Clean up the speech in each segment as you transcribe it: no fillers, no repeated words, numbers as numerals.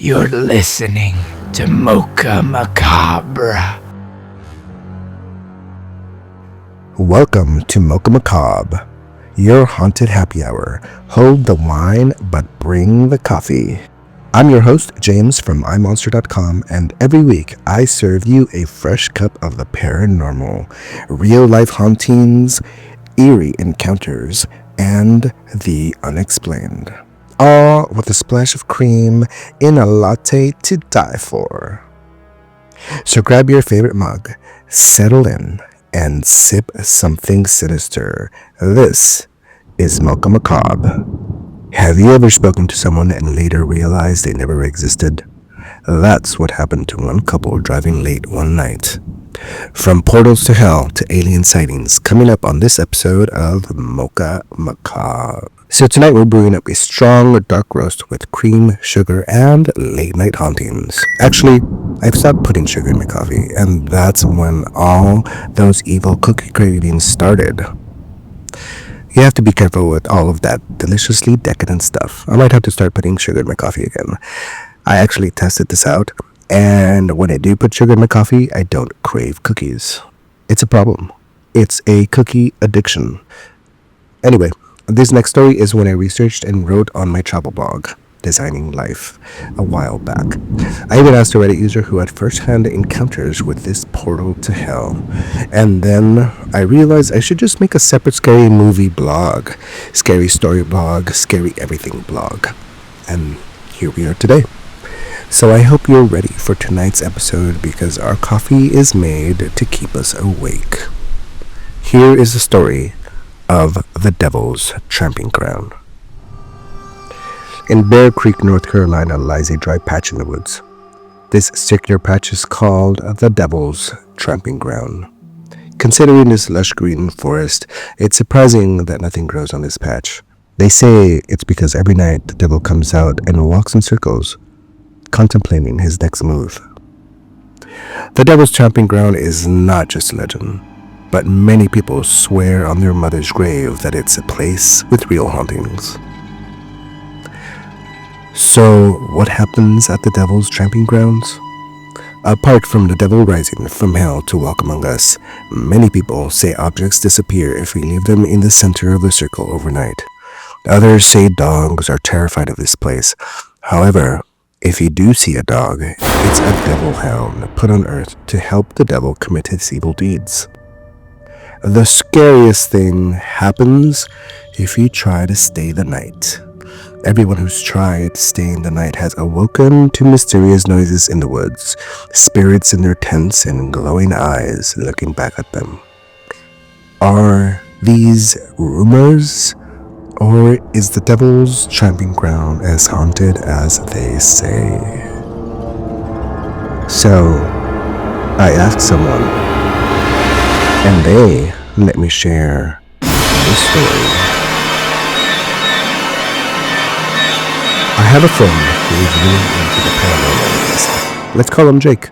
You're listening to Mocha Macabre. Welcome to Mocha Macabre, your haunted happy hour. Hold the wine, but bring the coffee. I'm your host, James from iMonstre.com, and every week I serve you a fresh cup of the paranormal, real-life hauntings, eerie encounters, and the unexplained. All with a splash of cream in a latte to die for. So grab your favorite mug, settle in, and sip something sinister. This is Mocha Macabre. Have you ever spoken to someone and later realized they never existed? That's what happened to one couple driving late one night. From portals to hell to alien sightings, coming up on this episode of Mocha Macabre. So tonight we're brewing up a strong dark roast with cream, sugar, and late night hauntings. Actually, I've stopped putting sugar in my coffee, and that's when all those evil cookie cravings started. You have to be careful with all of that deliciously decadent stuff. I might have to start putting sugar in my coffee again. I actually tested this out, and when I do put sugar in my coffee, I don't crave cookies. It's a problem. It's a cookie addiction. Anyway, this next story is when I researched and wrote on my travel blog, Designing Life, a while back. I even asked a Reddit user who had first-hand encounters with this portal to hell. And then I realized I should just make a separate scary movie blog, scary story blog, scary everything blog. And here we are today. So I hope you're ready for tonight's episode because our coffee is made to keep us awake. Here is the story of the Devil's Tramping Ground. In Bear Creek, North Carolina lies a dry patch in the woods. This circular patch is called the Devil's Tramping Ground. Considering this lush green forest, it's surprising that nothing grows on this patch. They say it's because every night the devil comes out and walks in circles, contemplating his next move. The Devil's Tramping Ground is not just a legend, but many people swear on their mother's grave that it's a place with real hauntings. So, what happens at the Devil's Tramping Grounds? Apart from the devil rising from hell to walk among us, many people say objects disappear if we leave them in the center of the circle overnight. Others say dogs are terrified of this place. However, if you do see a dog, it's a devil hound put on earth to help the devil commit his evil deeds. The scariest thing happens if you try to stay the night. Everyone who's tried staying the night has awoken to mysterious noises in the woods, spirits in their tents and glowing eyes looking back at them. Are these rumors, or is the Devil's Tramping Ground as haunted as they say? So, I asked someone, and they let me share this story. I have a friend who is really into the paranormal. Let's call him Jake.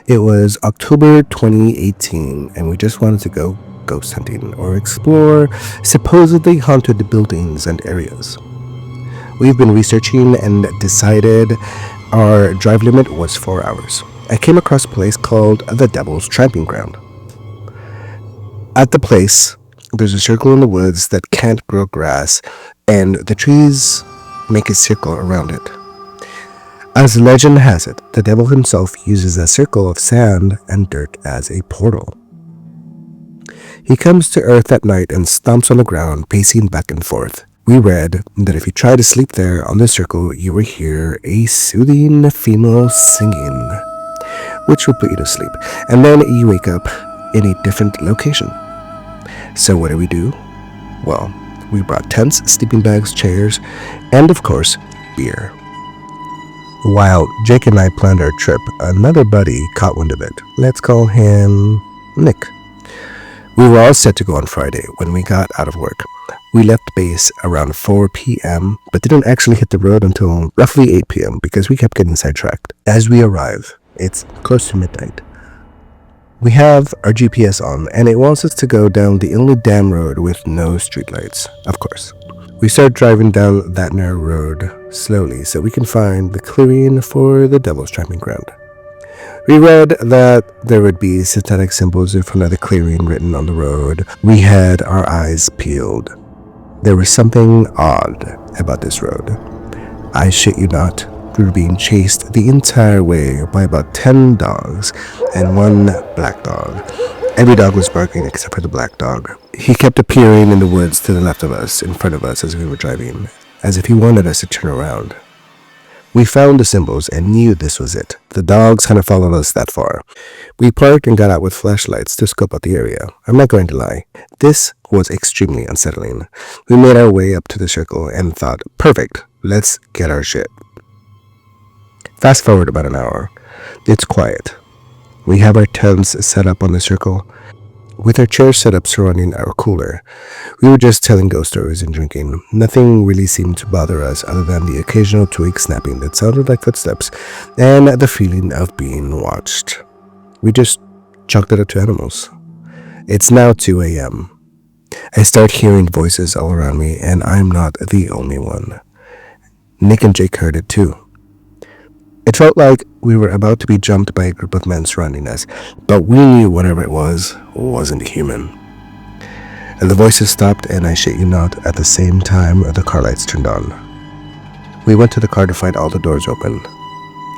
It was October 2018, and we just wanted to go ghost hunting or explore supposedly haunted buildings and areas. We've been researching and decided our drive limit was 4 hours. I came across a place called the Devil's Tramping Ground. At the place, there's a circle in the woods that can't grow grass, and the trees make a circle around it. As legend has it, the devil himself uses a circle of sand and dirt as a portal. He comes to earth at night and stomps on the ground, pacing back and forth. We read that if you try to sleep there on the circle, you will hear a soothing female singing, which will put you to sleep, and then you wake up in a different location. So what do? Well, we brought tents, sleeping bags, chairs, and of course, beer. While Jake and I planned our trip, another buddy caught wind of it. Let's call him Nick. We were all set to go on Friday when we got out of work. We left base around 4 p.m., but didn't actually hit the road until roughly 8 p.m. because we kept getting sidetracked. As we arrive, it's close to midnight. We have our GPS on, and it wants us to go down the only damn road with no streetlights, of course. We start driving down that narrow road slowly so we can find the clearing for the Devil's Tramping Ground. We read that there would be satanic symbols in front of the clearing written on the road. We had our eyes peeled. There was something odd about this road. I shit you not, we were being chased the entire way by about 10 dogs and one black dog. Every dog was barking except for the black dog. He kept appearing in the woods to the left of us, in front of us as we were driving, as if he wanted us to turn around. We found the symbols and knew this was it. The dogs hadn't followed us that far. We parked and got out with flashlights to scope out the area. I'm not going to lie, this was extremely unsettling. We made our way up to the circle and thought, perfect, let's get our shit. Fast forward about an hour. It's quiet. We have our tents set up on the circle, with our chairs set up surrounding our cooler. We were just telling ghost stories and drinking. Nothing really seemed to bother us other than the occasional twig snapping that sounded like footsteps and the feeling of being watched. We just chalked it up to animals. It's now 2 a.m. I start hearing voices all around me, and I'm not the only one. Nick and Jake heard it too. It felt like we were about to be jumped by a group of men surrounding us, but we knew whatever it was wasn't human. And the voices stopped, and I shit you not, at the same time the car lights turned on. We went to the car to find all the doors open.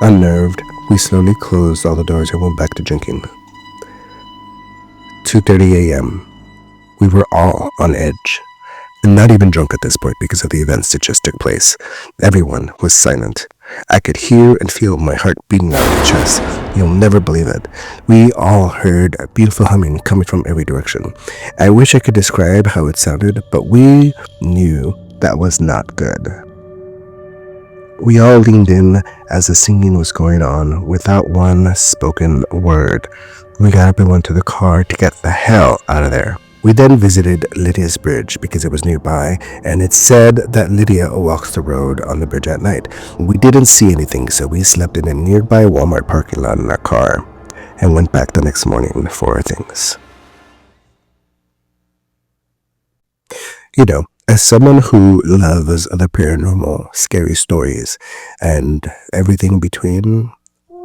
Unnerved, we slowly closed all the doors and went back to drinking. 2:30 a.m. We were all on edge. And not even drunk at this point because of the events that just took place. Everyone was silent. I could hear and feel my heart beating out of my chest. You'll never believe it. We all heard a beautiful humming coming from every direction. I wish I could describe how it sounded, but we knew that was not good. We all leaned in as the singing was going on without one spoken word. We got up and went to the car to get the hell out of there. We then visited Lydia's bridge because it was nearby, and it said that Lydia walks the road on the bridge at night. We didn't see anything, so we slept in a nearby Walmart parking lot in our car and went back the next morning for our things. You know, as someone who loves the paranormal, scary stories, and everything in between,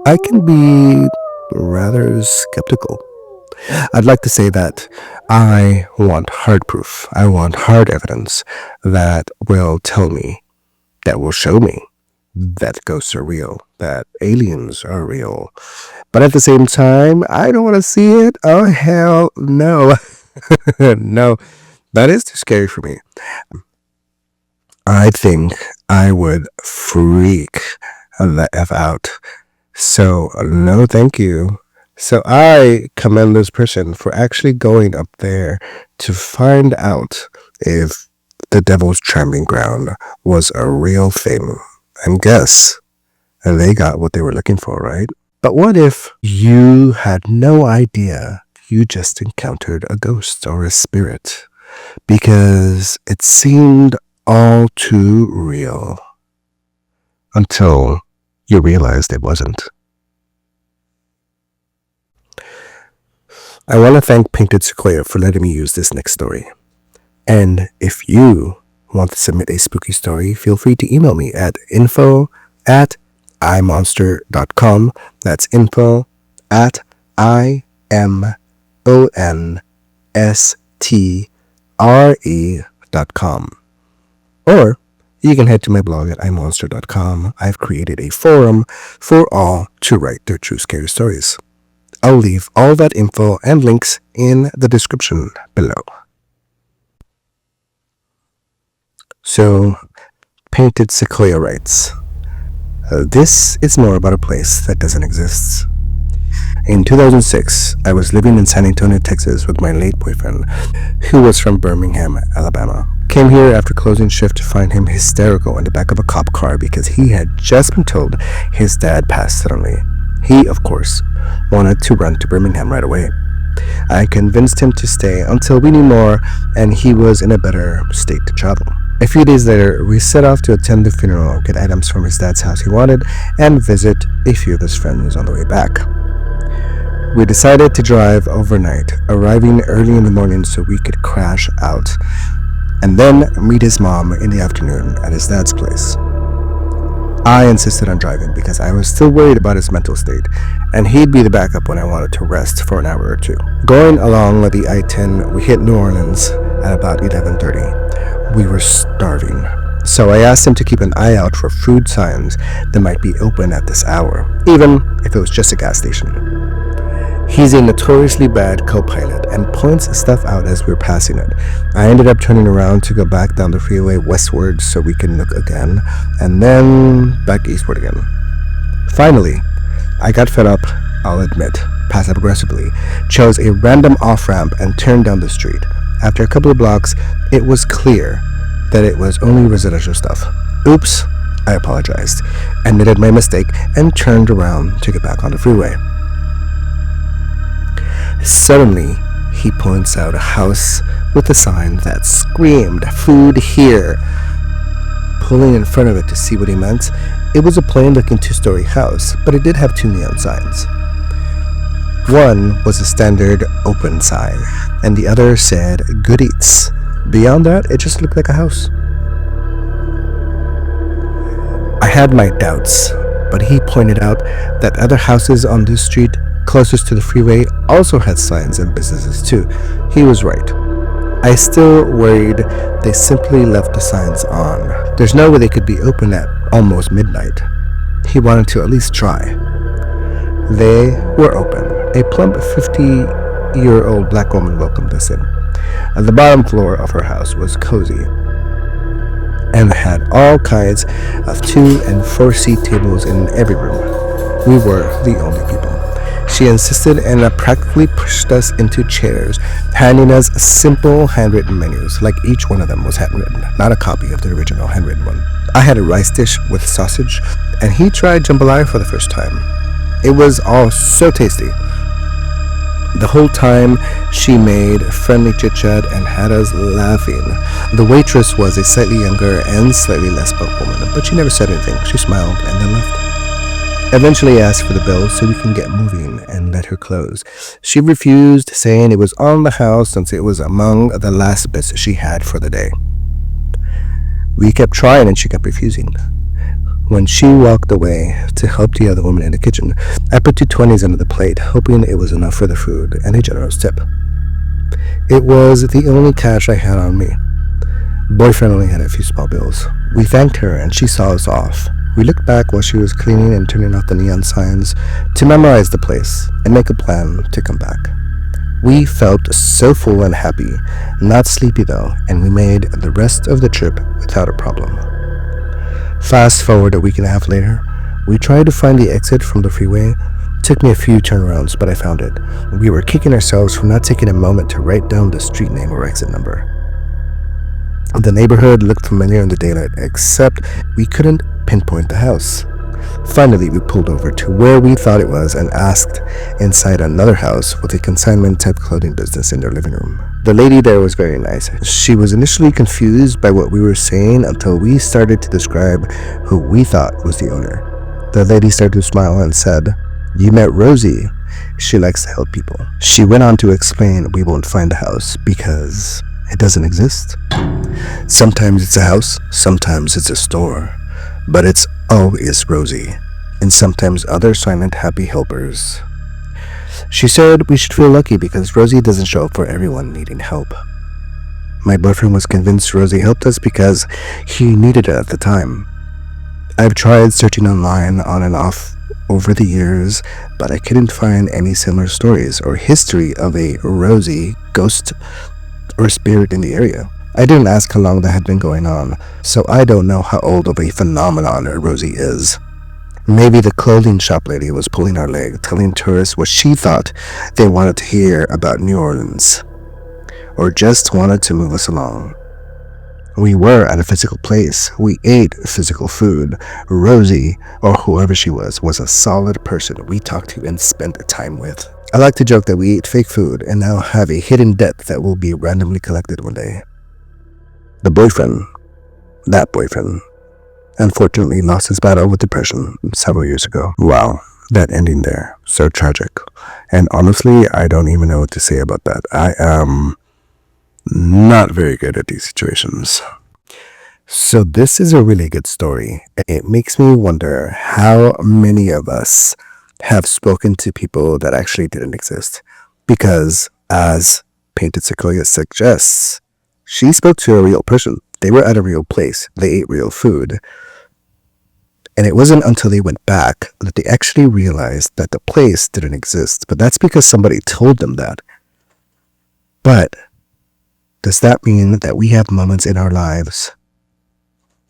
I can be rather skeptical. I'd like to say that I want hard proof. I want hard evidence that will tell me, that will show me that ghosts are real, that aliens are real. But at the same time, I don't want to see it. Oh, hell no. No, that is too scary for me. I think I would freak the F out. So, no thank you. So I commend this person for actually going up there to find out if the Devil's Tramping Ground was a real thing. And guess, they got what they were looking for, right? But what if you had no idea you just encountered a ghost or a spirit because it seemed all too real until you realized it wasn't? I want to thank Painted Sequoia for letting me use this next story. And if you want to submit a spooky story, feel free to email me at info@imonster.com. That's info@imonstre.com. Or you can head to my blog at iMonstre.com. I've created a forum for all to write their true scary stories. I'll leave all that info and links in the description below. So, Painted Sequoia writes, this is more about a place that doesn't exist. In 2006, I was living in San Antonio, Texas with my late boyfriend, who was from Birmingham, Alabama. Came here after closing shift to find him hysterical in the back of a cop car because he had just been told his dad passed suddenly. He, of course, wanted to run to Birmingham right away. I convinced him to stay until we knew more and he was in a better state to travel. A few days later, we set off to attend the funeral, get items from his dad's house he wanted, and visit a few of his friends on the way back. We decided to drive overnight, arriving early in the morning so we could crash out and then meet his mom in the afternoon at his dad's place. I insisted on driving because I was still worried about his mental state, and he'd be the backup when I wanted to rest for an hour or two. Going along the I-10, we hit New Orleans at about 11:30. We were starving, so I asked him to keep an eye out for food signs that might be open at this hour, even if it was just a gas station. He's a notoriously bad co-pilot and points stuff out as we're passing it. I ended up turning around to go back down the freeway westward so we can look again, and then back eastward again. Finally, I got fed up, I'll admit, passive aggressively, chose a random off-ramp and turned down the street. After a couple of blocks, it was clear that it was only residential stuff. Oops, I apologized, admitted my mistake, and turned around to get back on the freeway. Suddenly, he points out a house with a sign that screamed, "Food here." Pulling in front of it to see what he meant, it was a plain-looking two-story house, but it did have two neon signs. One was a standard open sign, and the other said "Good Eats." Beyond that, it just looked like a house. I had my doubts, but he pointed out that other houses on this street closest to the freeway also had signs and businesses too. He was right. I still worried they simply left the signs on. There's no way they could be open at almost midnight. He wanted to at least try. They were open. A plump 50-year-old black woman welcomed us in. The bottom floor of her house was cozy and had all kinds of 2- and 4-seat tables in every room. We were the only people. She insisted and practically pushed us into chairs, handing us simple handwritten menus, like each one of them was handwritten, not a copy of the original handwritten one. I had a rice dish with sausage, and he tried jambalaya for the first time. It was all so tasty. The whole time, she made friendly chit-chat and had us laughing. The waitress was a slightly younger and slightly less buff woman, but she never said anything. She smiled and then left. Eventually asked for the bill so we can get moving and let her close. She refused, saying it was on the house since it was among the last bits she had for the day. We kept trying and she kept refusing. When she walked away to help the other woman in the kitchen, I put 2 20s under the plate, hoping it was enough for the food and a generous tip. It was the only cash I had on me. Boyfriend only had a few small bills. We thanked her and she saw us off. We looked back while she was cleaning and turning off the neon signs to memorize the place and make a plan to come back. We felt so full and happy, not sleepy though, and we made the rest of the trip without a problem. Fast forward a week and a half later, we tried to find the exit from the freeway. Took me a few turnarounds, but I found it. We were kicking ourselves for not taking a moment to write down the street name or exit number. The neighborhood looked familiar in the daylight, except we couldn't pinpoint the house. Finally, we pulled over to where we thought it was and asked inside another house with a consignment type clothing business in their living room. The lady there was very nice. She was initially confused by what we were saying until we started to describe who we thought was the owner. The lady started to smile and said, "You met Rosie. She likes to help people." She went on to explain we won't find the house because it doesn't exist. Sometimes it's a house, sometimes it's a store, but it's always Rosie, and sometimes other silent happy helpers. She said we should feel lucky because Rosie doesn't show up for everyone needing help. My boyfriend was convinced Rosie helped us because he needed it at the time. I've tried searching online on and off over the years, but I couldn't find any similar stories or history of a Rosie ghost or spirit in the area. I didn't ask how long that had been going on, so I don't know how old of a phenomenon Rosie is. Maybe the clothing shop lady was pulling our leg, telling tourists what she thought they wanted to hear about New Orleans, or just wanted to move us along. We were at a physical place. We ate physical food. Rosie, or whoever she was a solid person we talked to and spent time with. I like to joke that we ate fake food and now have a hidden debt that will be randomly collected one day. That boyfriend, unfortunately lost his battle with depression several years ago. Wow, that ending there, so tragic. And honestly, I don't even know what to say about that. I am not very good at these situations. So this is a really good story. It makes me wonder how many of us have spoken to people that actually didn't exist. Because, as Painted Sequoia suggests, she spoke to a real person. They were at a real place. They ate real food. And it wasn't until they went back that they actually realized that the place didn't exist. But that's because somebody told them that. But does that mean that we have moments in our lives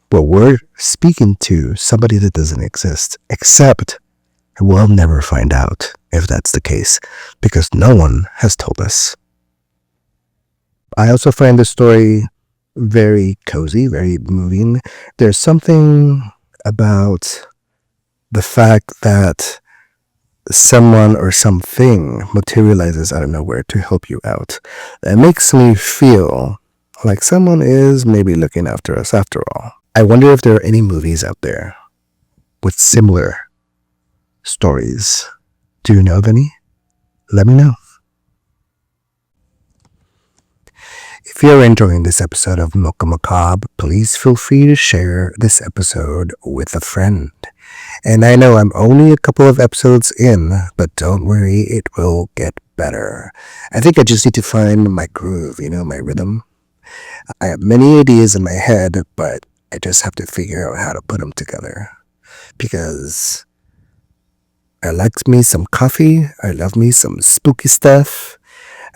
where we're speaking to somebody that doesn't exist, except we'll never find out if that's the case, because no one has told us? I also find this story very cozy, very moving. There's something about the fact that someone or something materializes out of nowhere to help you out. It makes me feel like someone is maybe looking after us after all. I wonder if there are any movies out there with similar stories. Do you know of any? Let me know. If you're enjoying this episode of Mocha Macabre, please feel free to share this episode with a friend. And I know I'm only a couple of episodes in, but don't worry, it will get better. I think I just need to find my groove, my rhythm. I have many ideas in my head, but I just have to figure out how to put them together. Because I like me some coffee, I love me some spooky stuff,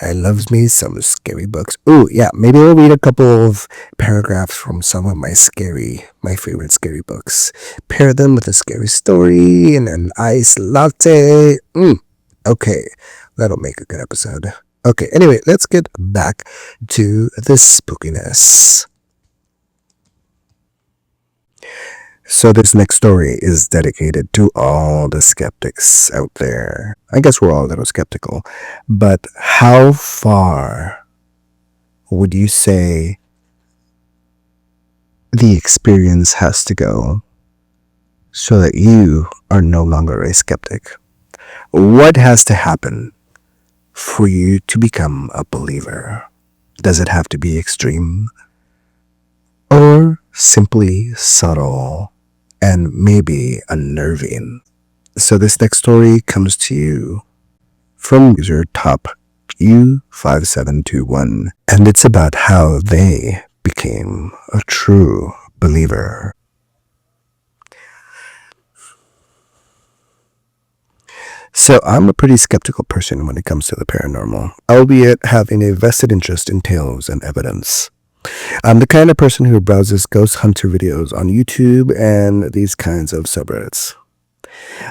I love me some scary books. Ooh, yeah, maybe I'll read a couple of paragraphs from some of my favorite scary books. Pair them with a scary story and an iced latte. Okay, that'll make a good episode. Okay, anyway, let's get back to the spookiness. So this next story is dedicated to all the skeptics out there. I guess we're all a little skeptical, but how far would you say the experience has to go so that you are no longer a skeptic? What has to happen for you to become a believer? Does it have to be extreme? Or simply subtle and maybe unnerving? So this next story comes to you from user top U5721, and it's about how they became a true believer. So I'm a pretty skeptical person when it comes to the paranormal, albeit having a vested interest in tales and evidence. I'm the kind of person who browses ghost hunter videos on YouTube and these kinds of subreddits.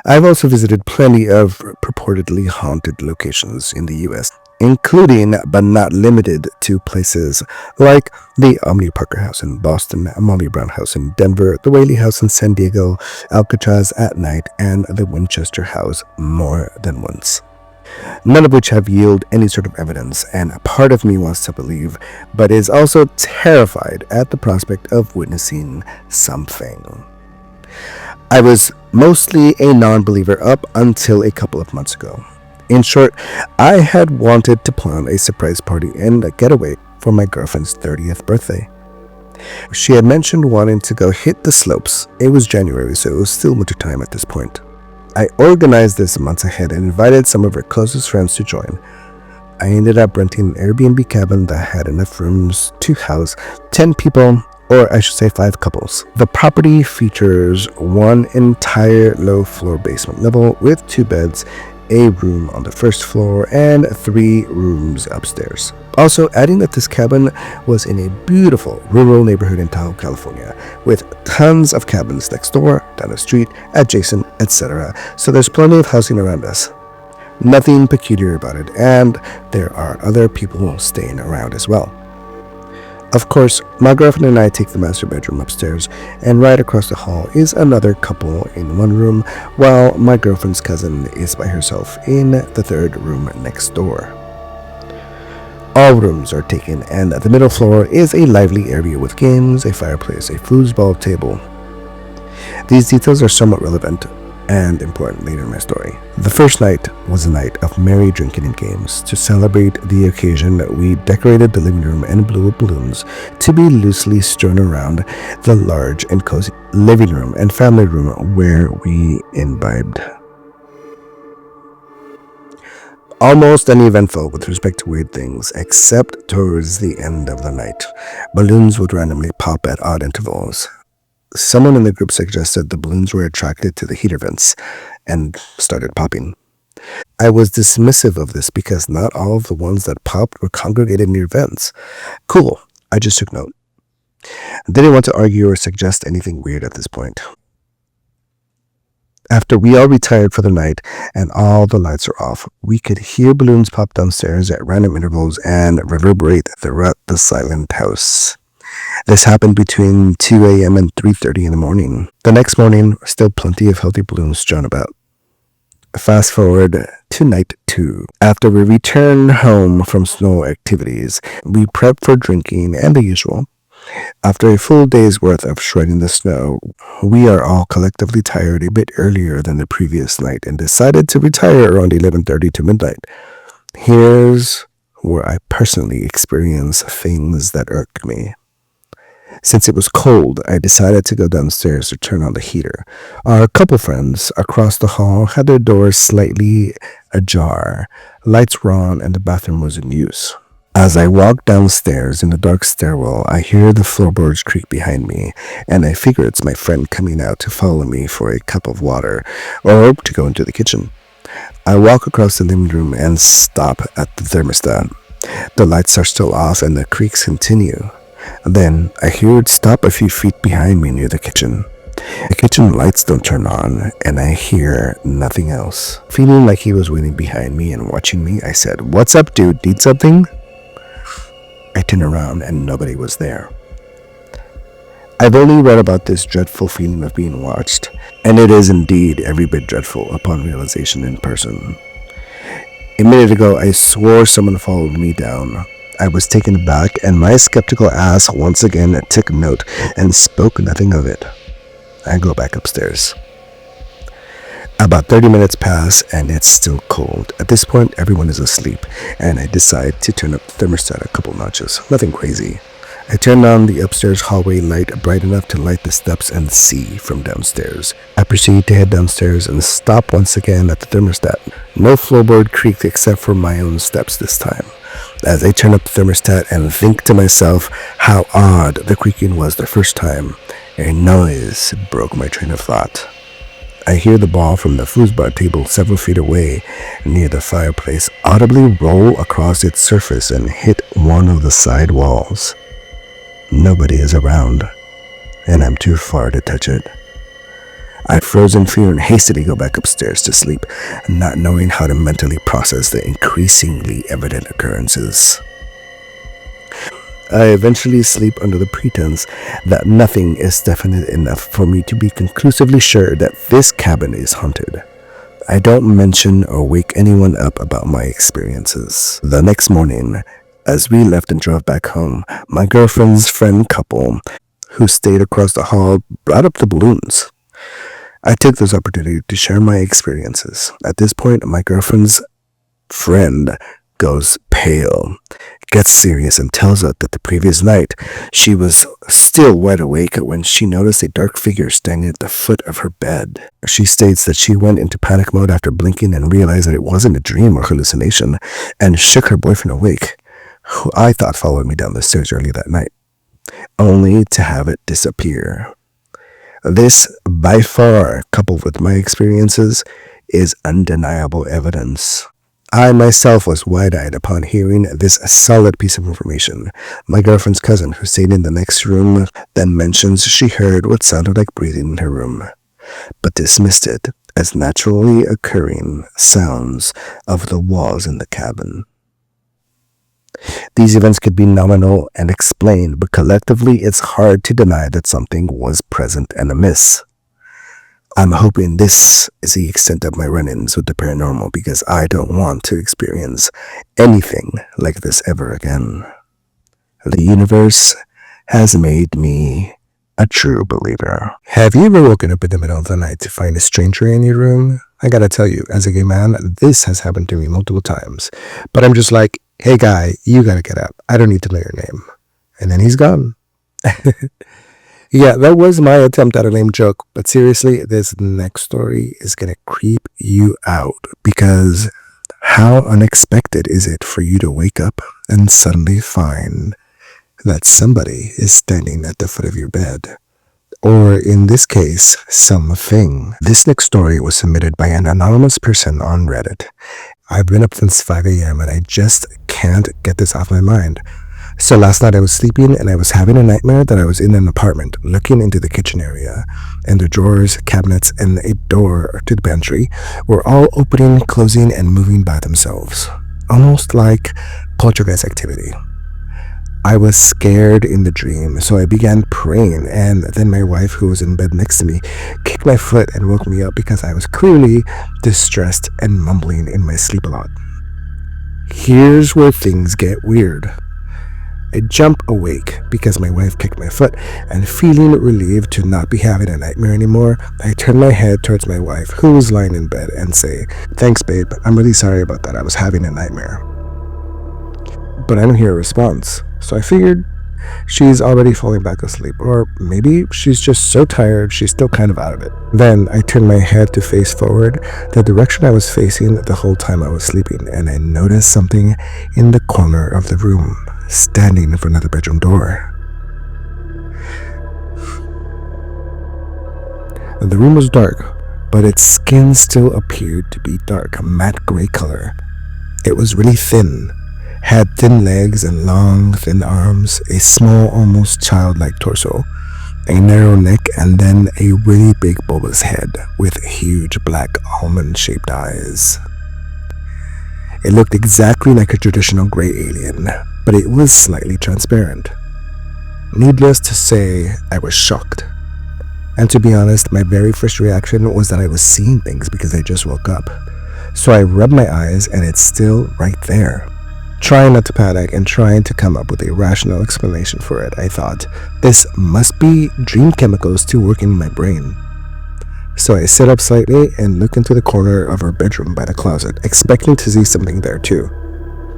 I've also visited plenty of purportedly haunted locations in the US, including but not limited to places like the Omni Parker House in Boston, Molly Brown House in Denver, the Whaley House in San Diego, Alcatraz at night, and the Winchester House more than once. None of which have yielded any sort of evidence, and a part of me wants to believe, but is also terrified at the prospect of witnessing something. I was mostly a non-believer up until a couple of months ago. In short, I had wanted to plan a surprise party and a getaway for my girlfriend's 30th birthday. She had mentioned wanting to go hit the slopes. It was January, so it was still wintertime at this point. I organized this months ahead and invited some of her closest friends to join. I ended up renting an Airbnb cabin that had enough rooms to house 10 people, or I should say 5 couples. The property features one entire low-floor basement level with 2 beds, a room on the first floor, and 3 rooms upstairs. Also, adding that this cabin was in a beautiful rural neighborhood in Tahoe, California, with tons of cabins next door, down the street, adjacent, etc. So there's plenty of housing around us. Nothing peculiar about it, and there are other people staying around as well. Of course, my girlfriend and I take the master bedroom upstairs, and right across the hall is another couple in one room, while my girlfriend's cousin is by herself in the 3rd room next door. All rooms are taken, and the middle floor is a lively area with games, a fireplace, a foosball table. These details are somewhat relevant, and important later in my story. The first night was a night of merry drinking and games. To celebrate the occasion, we decorated the living room and blew up balloons to be loosely strewn around the large and cozy living room and family room where we imbibed. Almost uneventful with respect to weird things, except towards the end of the night. Balloons would randomly pop at odd intervals. Someone in the group suggested the balloons were attracted to the heater vents and started popping. I was dismissive of this because not all of the ones that popped were congregated near vents. Cool, I just took note. Didn't want to argue or suggest anything weird at this point. After we all retired for the night and all the lights were off, we could hear balloons pop downstairs at random intervals and reverberate throughout the silent house. This happened between 2 a.m. and 3:30 in the morning. The next morning, still plenty of healthy balloons strewn about. Fast forward to night 2. After we returned home from snow activities, we prepped for drinking and the usual. After a full day's worth of shredding the snow, we are all collectively tired a bit earlier than the previous night and decided to retire around 11:30 to midnight. Here's where I personally experience things that irk me. Since it was cold, I decided to go downstairs to turn on the heater. Our couple friends across the hall had their doors slightly ajar. Lights were on and the bathroom was in use. As I walk downstairs in the dark stairwell, I hear the floorboards creak behind me, and I figure it's my friend coming out to follow me for a cup of water or to go into the kitchen. I walk across the living room and stop at the thermostat. The lights are still off and the creaks continue. Then I hear it stop a few feet behind me near the kitchen. The kitchen lights don't turn on, and I hear nothing else. Feeling like he was waiting behind me and watching me, I said, "What's up, dude? Need something?" I turned around and nobody was there. I've only read about this dreadful feeling of being watched, and it is indeed every bit dreadful upon realization in person. A minute ago, I swore someone followed me down. I was taken aback, and my skeptical ass once again took note and spoke nothing of it. I go back upstairs. About 30 minutes pass, and it's still cold. At this point, everyone is asleep, and I decide to turn up the thermostat a couple notches. Nothing crazy. I turn on the upstairs hallway light bright enough to light the steps and see from downstairs. I proceed to head downstairs and stop once again at the thermostat. No floorboard creaked except for my own steps this time. As I turn up the thermostat and think to myself how odd the creaking was the first time, a noise broke my train of thought. I hear the ball from the foosball table several feet away near the fireplace audibly roll across its surface and hit one of the side walls. Nobody is around, and I'm too far to touch it. I froze in fear and hastily go back upstairs to sleep, not knowing how to mentally process the increasingly evident occurrences. I eventually sleep under the pretense that nothing is definite enough for me to be conclusively sure that this cabin is haunted. I don't mention or wake anyone up about my experiences. The next morning, as we left and drove back home, my girlfriend's friend couple, who stayed across the hall, brought up the balloons. I took this opportunity to share my experiences. At this point, my girlfriend's friend goes pale, gets serious, and tells us that the previous night she was still wide awake when she noticed a dark figure standing at the foot of her bed. She states that she went into panic mode after blinking and realized that it wasn't a dream or hallucination, and shook her boyfriend awake, who I thought followed me down the stairs early that night, only to have it disappear. This, by far, coupled with my experiences, is undeniable evidence. I myself was wide-eyed upon hearing this solid piece of information. My girlfriend's cousin, who stayed in the next room, then mentions she heard what sounded like breathing in her room, but dismissed it as naturally occurring sounds of the walls in the cabin. These events could be nominal and explained, but collectively it's hard to deny that something was present and amiss. I'm hoping this is the extent of my run-ins with the paranormal because I don't want to experience anything like this ever again. The universe has made me a true believer. Have you ever woken up in the middle of the night to find a stranger in your room? I gotta tell you, as a gay man, this has happened to me multiple times. But I'm just like, hey guy, you gotta get up. I don't need to know your name. And then he's gone. Yeah, that was my attempt at a lame joke. But seriously, this next story is gonna creep you out, because how unexpected is it for you to wake up and suddenly find that somebody is standing at the foot of your bed? Or in this case, something. This next story was submitted by an anonymous person on Reddit. I've been up since 5 a.m. and I just can't get this off my mind. So last night I was sleeping and I was having a nightmare that I was in an apartment looking into the kitchen area, and the drawers, cabinets, and a door to the pantry were all opening, closing, and moving by themselves. Almost like poltergeist activity. I was scared in the dream, so I began praying, and then my wife, who was in bed next to me, kicked my foot and woke me up because I was clearly distressed and mumbling in my sleep a lot. Here's where things get weird. I jump awake because my wife kicked my foot, and feeling relieved to not be having a nightmare anymore, I turn my head towards my wife, who was lying in bed, and say, "Thanks, babe. I'm really sorry about that. I was having a nightmare." But I don't hear a response, so I figured she's already falling back asleep, or maybe she's just so tired she's still kind of out of it. Then I turned my head to face forward, the direction I was facing the whole time I was sleeping, and I noticed something in the corner of the room, standing in front of the bedroom door. The room was dark, but its skin still appeared to be dark, matte gray color. It was really thin, had thin legs and long, thin arms, a small, almost childlike torso, a narrow neck, and then a really big bulbous head with huge black almond-shaped eyes. It looked exactly like a traditional gray alien, but it was slightly transparent. Needless to say, I was shocked. And to be honest, my very first reaction was that I was seeing things because I just woke up. So I rubbed my eyes and it's still right there. Trying not to panic and trying to come up with a rational explanation for it, I thought, this must be dream chemicals still working in my brain. So I sit up slightly and look into the corner of our bedroom by the closet, expecting to see something there too.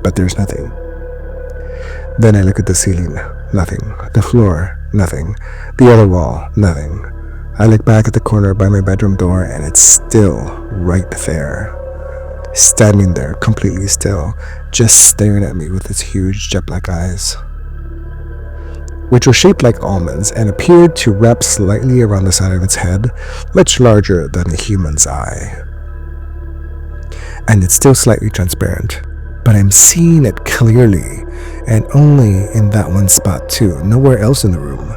But there's nothing. Then I look at the ceiling, nothing. The floor, nothing. The other wall, nothing. I look back at the corner by my bedroom door and it's still right there. Standing there, completely still, just staring at me with its huge jet black eyes, which were shaped like almonds and appeared to wrap slightly around the side of its head, much larger than a human's eye. And it's still slightly transparent, but I'm seeing it clearly, and only in that one spot too, nowhere else in the room.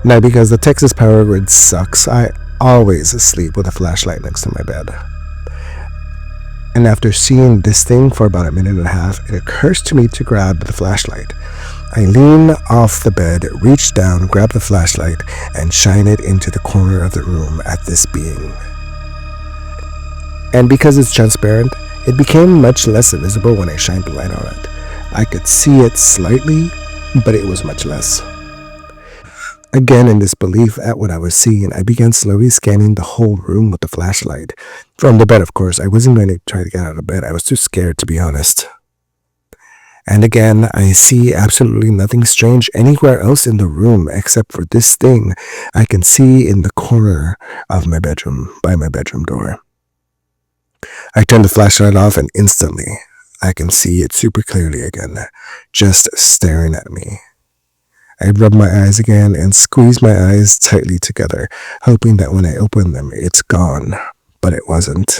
Now, because the Texas power grid sucks, I always sleep with a flashlight next to my bed. And after seeing this thing for about a minute and a half, it occurs to me to grab the flashlight. I lean off the bed, reach down, grab the flashlight, and shine it into the corner of the room at this being. And because it's transparent, it became much less visible when I shined the light on it. I could see it slightly, but it was much less. Again, in disbelief at what I was seeing, I began slowly scanning the whole room with the flashlight. From the bed, of course. I wasn't going to try to get out of bed. I was too scared, to be honest. And again, I see absolutely nothing strange anywhere else in the room except for this thing I can see in the corner of my bedroom, by my bedroom door. I turn the flashlight off and instantly I can see it super clearly again, just staring at me. I rub my eyes again and squeeze my eyes tightly together, hoping that when I open them, it's gone, but it wasn't.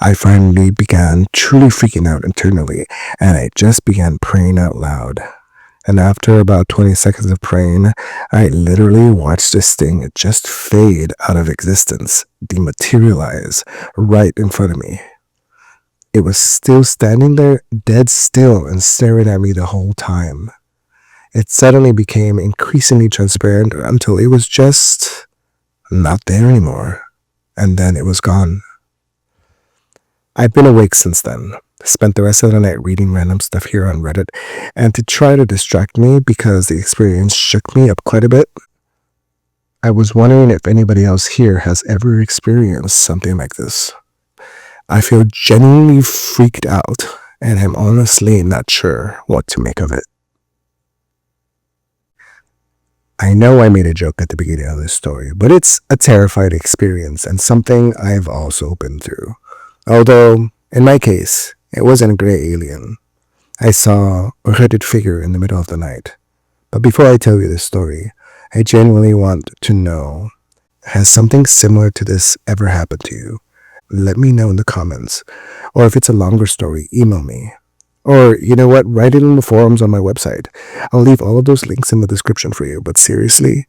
I finally began truly freaking out internally, and I just began praying out loud. And after about 20 seconds of praying, I literally watched this thing just fade out of existence, dematerialize right in front of me. It was still standing there, dead still, and staring at me the whole time. It suddenly became increasingly transparent until it was just not there anymore, and then it was gone. I've been awake since then, spent the rest of the night reading random stuff here on Reddit, and to try to distract me because the experience shook me up quite a bit, I was wondering if anybody else here has ever experienced something like this. I feel genuinely freaked out, and I'm honestly not sure what to make of it. I know I made a joke at the beginning of this story, but it's a terrifying experience and something I've also been through. Although, in my case, it wasn't a gray alien. I saw a hooded figure in the middle of the night. But before I tell you this story, I genuinely want to know, has something similar to this ever happened to you? Let me know in the comments. Or if it's a longer story, email me. Or, you know what, write it in the forums on my website. I'll leave all of those links in the description for you. But seriously,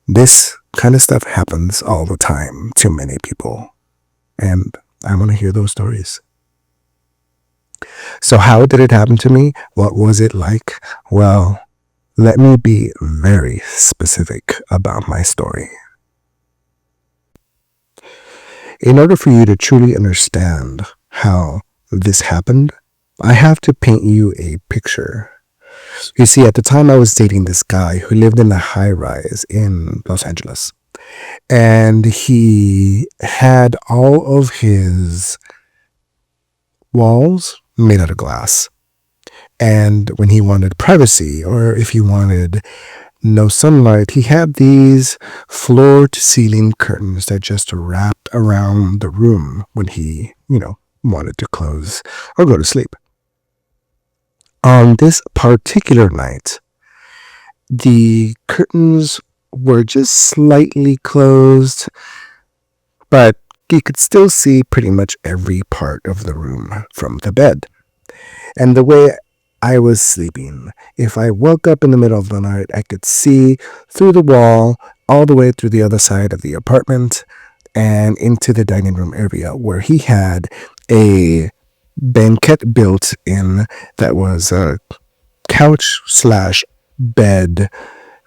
this kind of stuff happens all the time to many people. And I want to hear those stories. So how did it happen to me? What was it like? Well, let me be very specific about my story. In order for you to truly understand how this happened, I have to paint you a picture. You see, at the time I was dating this guy who lived in a high-rise in Los Angeles. And he had all of his walls made out of glass. And when he wanted privacy, or if he wanted no sunlight, he had these floor-to-ceiling curtains that just wrapped around the room when he, wanted to close or go to sleep. On this particular night, the curtains were just slightly closed, but you could still see pretty much every part of the room from the bed. And the way I was sleeping, if I woke up in the middle of the night, I could see through the wall all the way through the other side of the apartment and into the dining room area where he had a banquette built in that was a couch/bed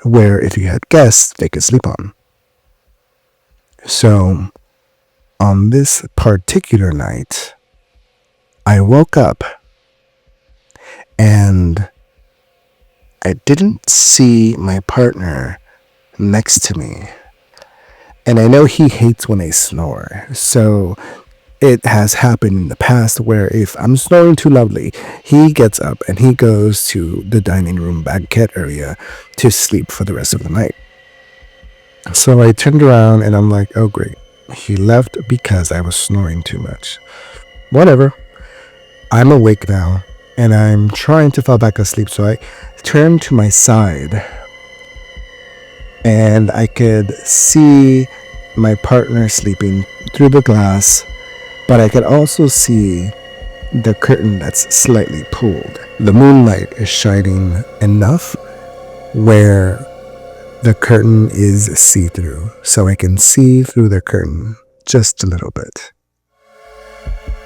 where if you had guests, they could sleep on. So on this particular night, I woke up and I didn't see my partner next to me. And I know he hates when I snore. So it has happened in the past where if I'm snoring too loudly, he gets up and he goes to the dining room banquette area to sleep for the rest of the night. So I turned around and I'm like, oh great. He left because I was snoring too much. Whatever. I'm awake now and I'm trying to fall back asleep. So I turned to my side and I could see my partner sleeping through the glass, but I could also see the curtain that's slightly pulled. The moonlight is shining enough where the curtain is see-through, so I can see through the curtain just a little bit.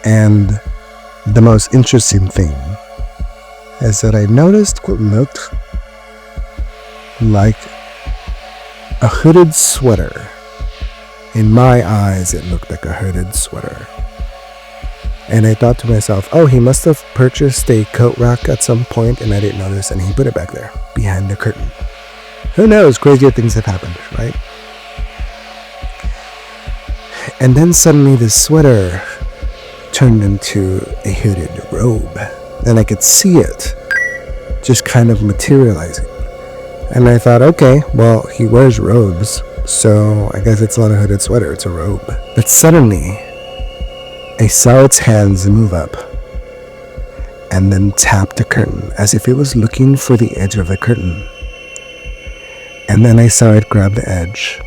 And the most interesting thing is that I noticed what looked like a hooded sweater. In my eyes, it looked like a hooded sweater. And I thought to myself, oh, he must have purchased a coat rack at some point and I didn't notice, and he put it back there behind the curtain. Who knows? Crazier things have happened, right? And then suddenly this sweater turned into a hooded robe. And I could see it just kind of materializing. And I thought, okay, well, he wears robes, so I guess it's not a hooded sweater, it's a robe. But suddenly, I saw its hands move up and then tap the curtain as if it was looking for the edge of the curtain. And then I saw it grab the edge.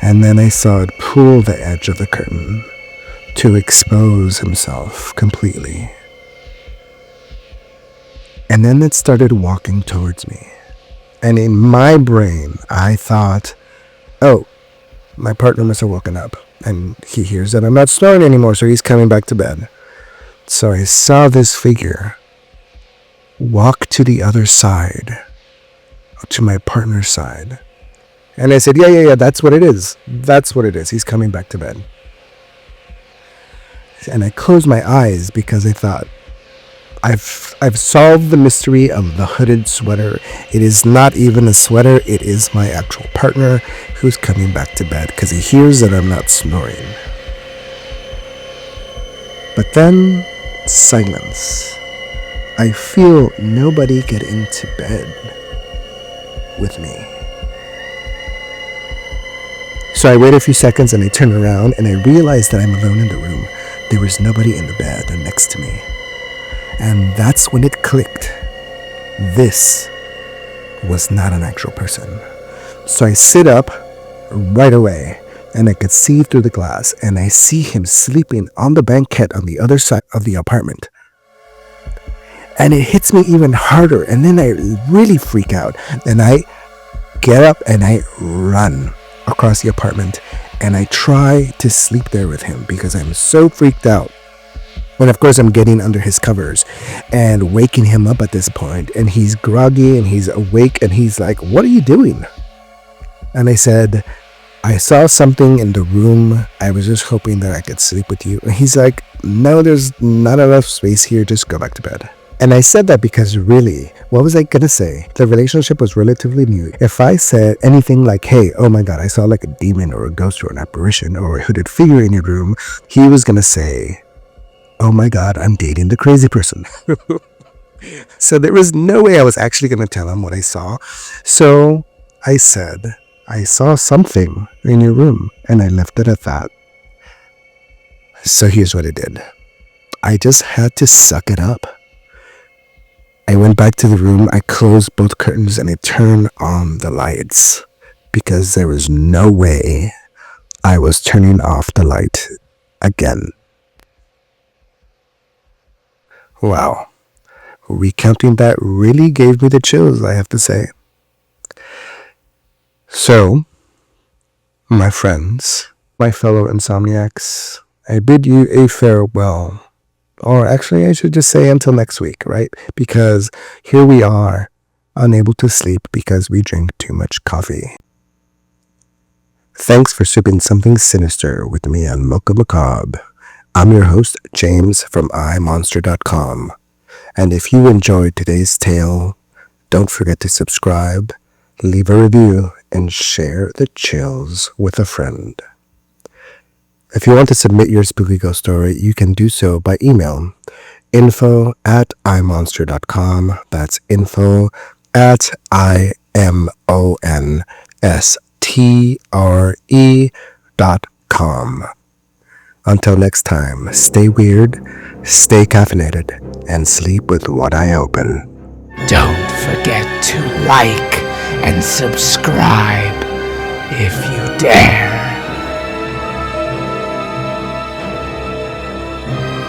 And then I saw it pull the edge of the curtain to expose himself completely. And then it started walking towards me. And in my brain, I thought, oh, my partner must have woken up. And he hears that I'm not snoring anymore, so he's coming back to bed. So I saw this figure walk to the other side, to my partner's side. And I said, yeah, that's what it is. That's what it is. He's coming back to bed. And I closed my eyes because I thought, I've solved the mystery of the hooded sweater. It is not even a sweater. It is my actual partner who's coming back to bed because he hears that I'm not snoring. But then, silence. I feel nobody get into bed with me. So I wait a few seconds and I turn around and I realize that I'm alone in the room. There was nobody in the bed next to me. And that's when it clicked. This was not an actual person. So I sit up right away and I could see through the glass and I see him sleeping on the banquette on the other side of the apartment. And it hits me even harder, and then I really freak out and I get up and I run across the apartment and I try to sleep there with him because I'm so freaked out. And of course I'm getting under his covers and waking him up at this point, and he's groggy and he's awake and he's like, "What are you doing?" And I said, "I saw something in the room. I was just hoping that I could sleep with you." And he's like, "No, there's not enough space here. Just go back to bed." And I said that because really, what was I gonna say? The relationship was relatively new. If I said anything like, "Hey, oh my God, I saw like a demon or a ghost or an apparition or a hooded figure in your room," he was gonna say, "Oh my God, I'm dating the crazy person." So there was no way I was actually gonna tell him what I saw. So I said, "I saw something in your room," and I left it at that. So here's what I did. I just had to suck it up. I went back to the room, I closed both curtains, and I turned on the lights because there was no way I was turning off the light again. Wow. Recounting that really gave me the chills, I have to say. So, my friends, my fellow insomniacs, I bid you a farewell. Or actually, I should just say until next week, right? Because here we are, unable to sleep because we drink too much coffee. Thanks for sipping something sinister with me on Mocha Macabre. I'm your host, James from iMonstre.com. And if you enjoyed today's tale, don't forget to subscribe, leave a review, and share the chills with a friend. If you want to submit your spooky ghost story, you can do so by email, info@imonster.com. That's info@imonstre.com. Until next time, stay weird, stay caffeinated, and sleep with one eye open. Don't forget to like and subscribe if you dare.